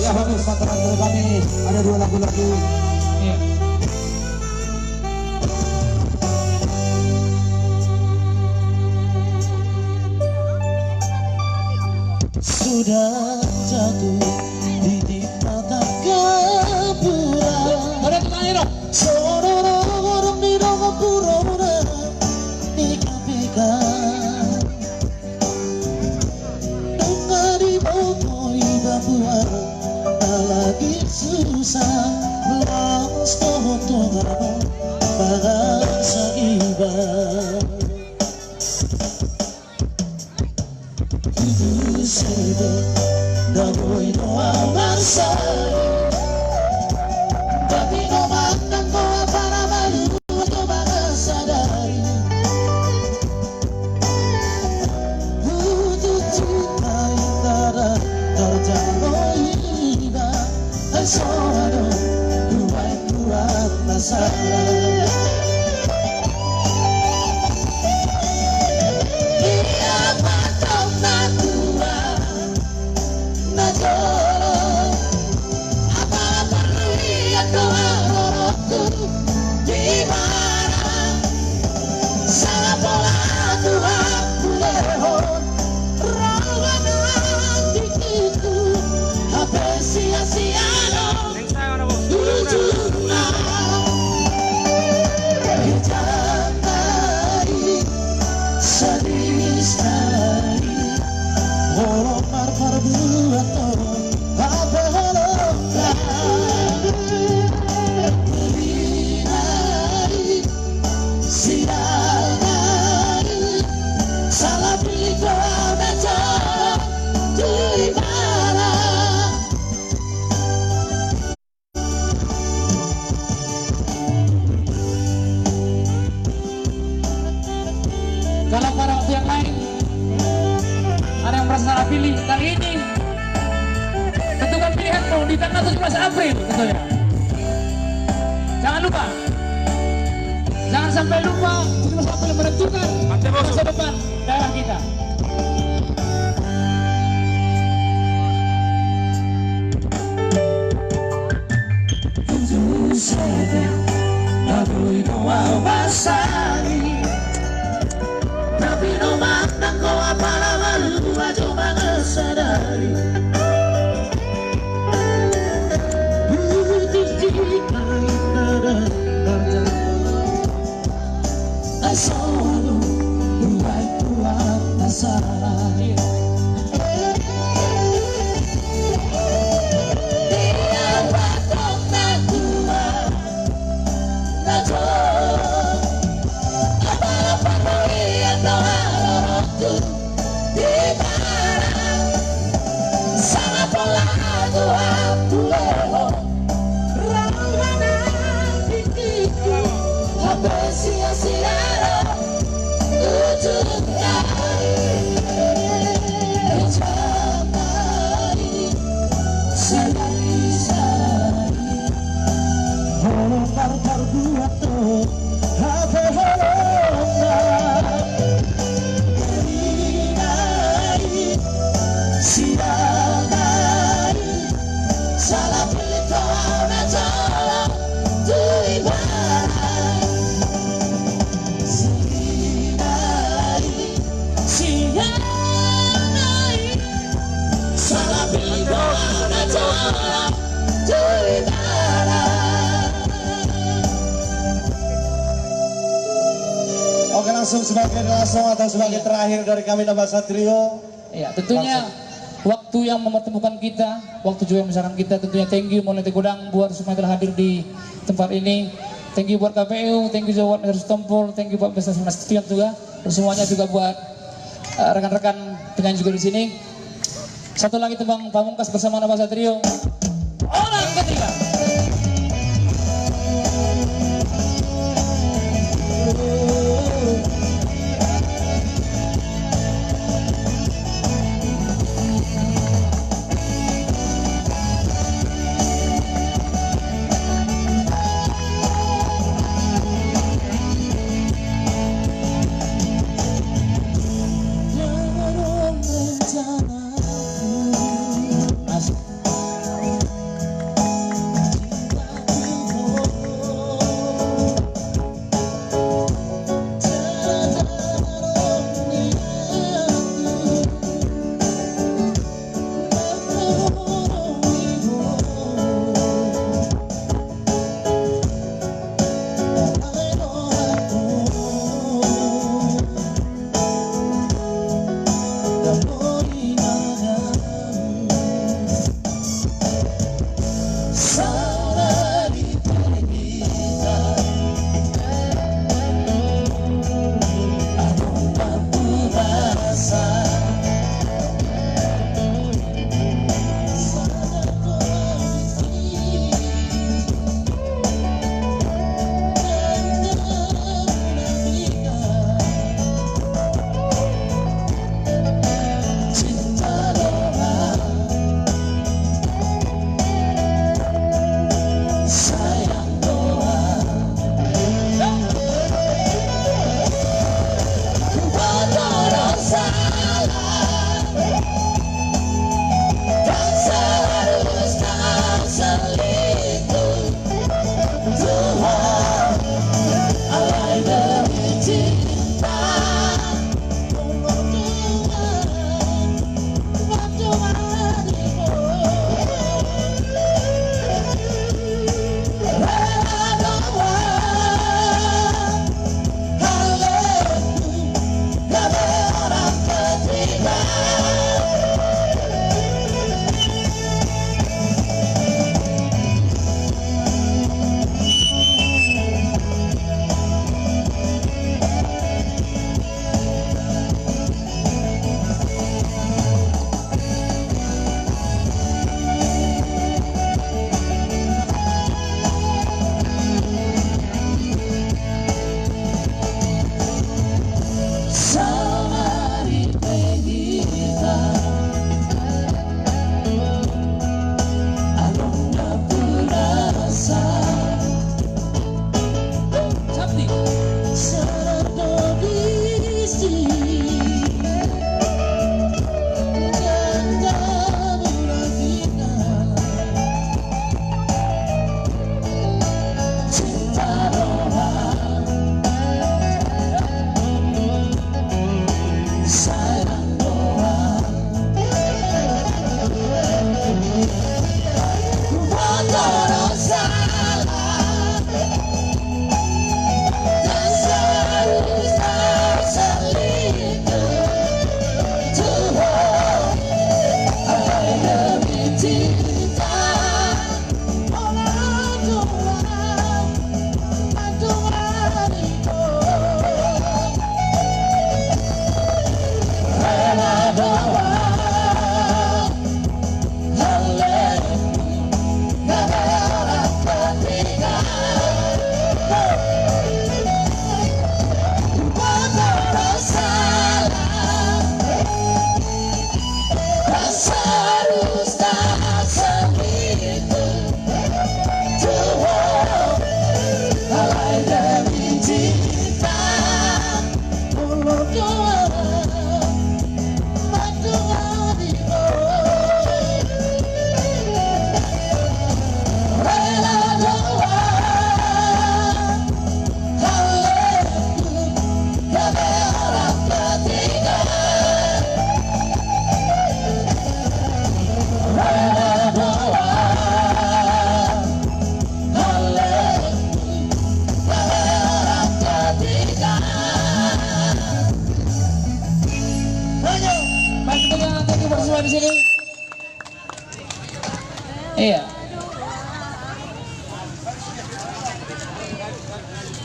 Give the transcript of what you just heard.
Sangat bagus pateran dari kami. Ada 2 lagu lagi. Iya. Sudah jatuh di mata keburan. Ada tukangnya dong. Sorong di dalam purona dikapikan. Dengar di bokoi babuan lagi susah lawas totongan bahasa iba. Itu sedih dagoi doa bangsa. Tapi no makan doa para malu atau bangsa dari. Butuh cinta yang terjangkau iba. Soado buat masalah. Kalau pada waktu yang lain ada yang merasa salah pilih, kali ini tentukan pilihanmu di tanggal 17 April tentunya. Jangan lupa, jangan sampai lupa 17 April menentukan masa depan daerah kita. Tapi no makna ko para malu aja sadari. Butuh cinta yang selalu buat masalah. Oke, langsung atau sebagai terakhir dari kami Nambah Satrio. Ya, tentunya waktu yang mempertemukan kita, waktu juga yang memisahkan kita. Tentunya thank you Monete Godang buat semua telah hadir di tempat ini. Thank you buat KPU, thank you juga buat Negara Stompol, thank you buat Prestasi Nasution juga. Dan semuanya juga buat rekan-rekan penyanyi juga di sini. Satu lagi tembang Pamungkas bersama Nambah Satrio. Orang ketiga. di sini. Iya.